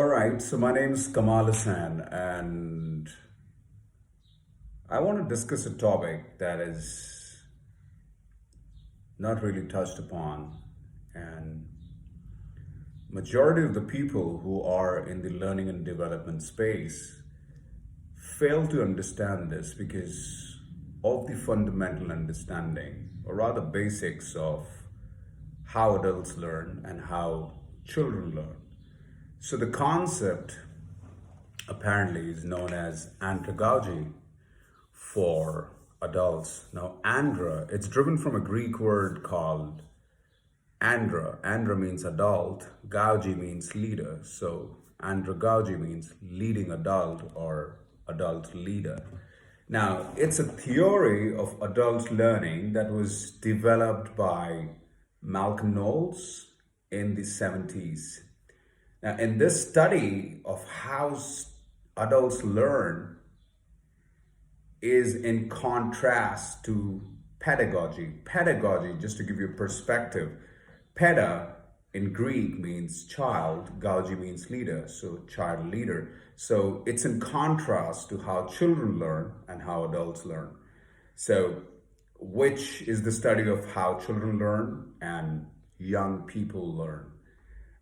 All right, so my name is Kamal Hassan, and I want to discuss a topic that is not really touched upon, and majority of the people who are in the learning and development space fail to understand this because of the fundamental understanding, or rather basics of how adults learn and how children learn. So the concept apparently is known as andragogy for adults. Now, it's driven from a Greek word called andra. Andra means adult, gauji means leader. So, andragogy means leading adult or adult leader. Now, it's a theory of adult learning that was developed by Malcolm Knowles in the 70s. Now, in this study of how adults learn is in contrast to pedagogy. Pedagogy, just to give you a perspective, peda in Greek means child, gauji means leader, so child leader. So it's in contrast to how children learn and how adults learn. So, which is the study of how children learn and young people learn.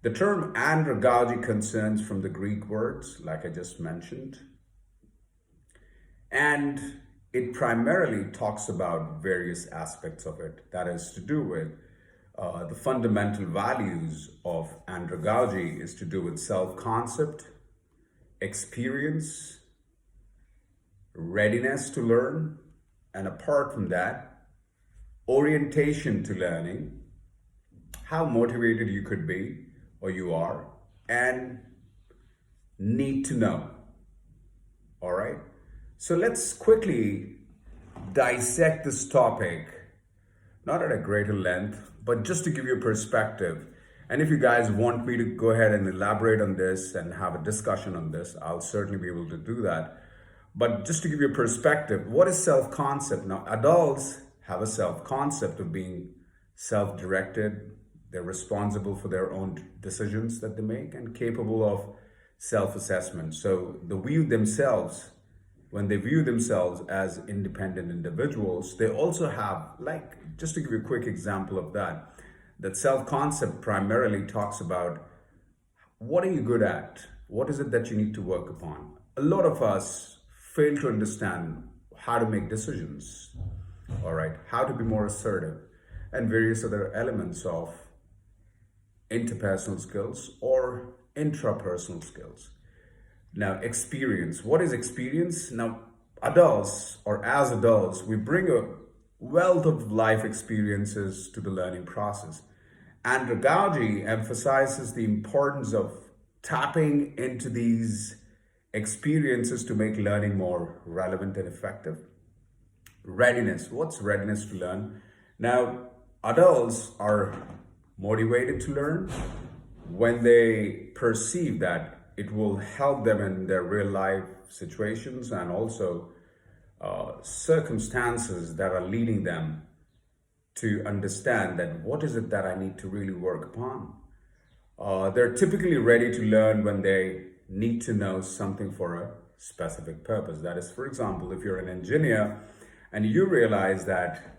The term andragogy concerns from the Greek words, like I just mentioned, and it primarily talks about various aspects of it. That is to do with the fundamental values of andragogy is to do with self-concept, experience, readiness to learn, and apart from that, orientation to learning, how motivated you could be or you are, and need to know. All right. So let's quickly dissect this topic, not at a greater length, but just to give you a perspective. And if you guys want me to go ahead and elaborate on this and have a discussion on this, I'll certainly be able to do that. But just to give you a perspective, what is self-concept? Now, adults have a self-concept of being self-directed. They're responsible for their own decisions that they make and capable of self-assessment. So when they view themselves as independent individuals, they also have, like, just to give you a quick example of that self-concept primarily talks about what are you good at? What is it that you need to work upon? A lot of us fail to understand how to make decisions, all right, how to be more assertive, and various other elements of interpersonal skills or intrapersonal skills. Now, experience. What is experience? Now, as adults, we bring a wealth of life experiences to the learning process. Andragogy emphasizes the importance of tapping into these experiences to make learning more relevant and effective. Readiness. What's readiness to learn? Now, adults are motivated to learn when they perceive that it will help them in their real life situations and also circumstances that are leading them to understand that what is it that I need to really work upon. They're typically ready to learn when they need to know something for a specific purpose. That is, for example, if you're an engineer and you realize that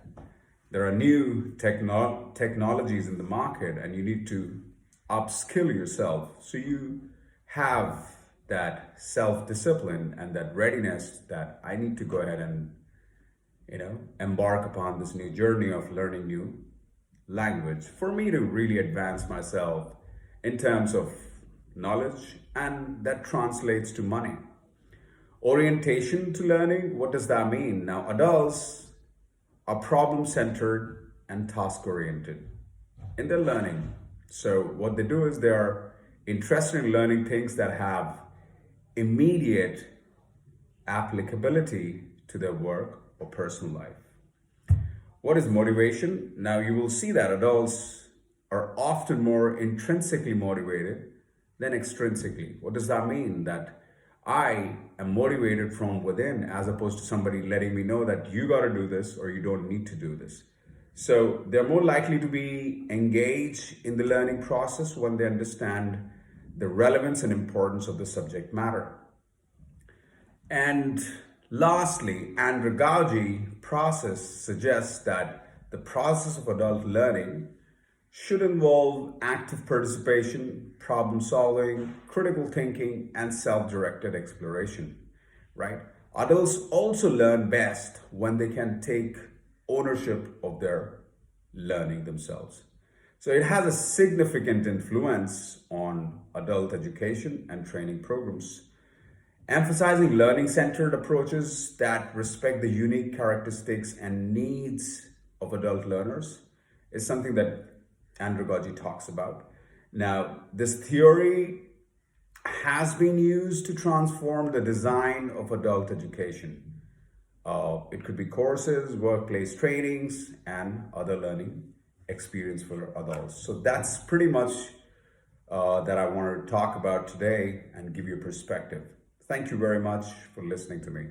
there are new technologies in the market and you need to upskill yourself. So you have that self-discipline and that readiness that I need to go ahead and, embark upon this new journey of learning new language for me to really advance myself in terms of knowledge, and that translates to money. Orientation to learning, what does that mean? Now, adults are problem-centered and task-oriented in their learning. So what they do is they are interested in learning things that have immediate applicability to their work or personal life. What is motivation? Now you will see that adults are often more intrinsically motivated than extrinsically. What does that mean? That I am motivated from within as opposed to somebody letting me know that you got to do this or you don't need to do this. So they're more likely to be engaged in the learning process when they understand the relevance and importance of the subject matter. And lastly, Andragogy process suggests that the process of adult learning should involve active participation, problem solving, critical thinking, and self directed exploration, right? Adults also learn best when they can take ownership of their learning themselves. So it has a significant influence on adult education and training programs. Emphasizing learning centered approaches that respect the unique characteristics and needs of adult learners is something that Andragogy talks about. Now, this theory has been used to transform the design of adult education. It could be courses, workplace trainings, and other learning experience for adults. So that's pretty much that I wanted to talk about today and give you a perspective. Thank you very much for listening to me.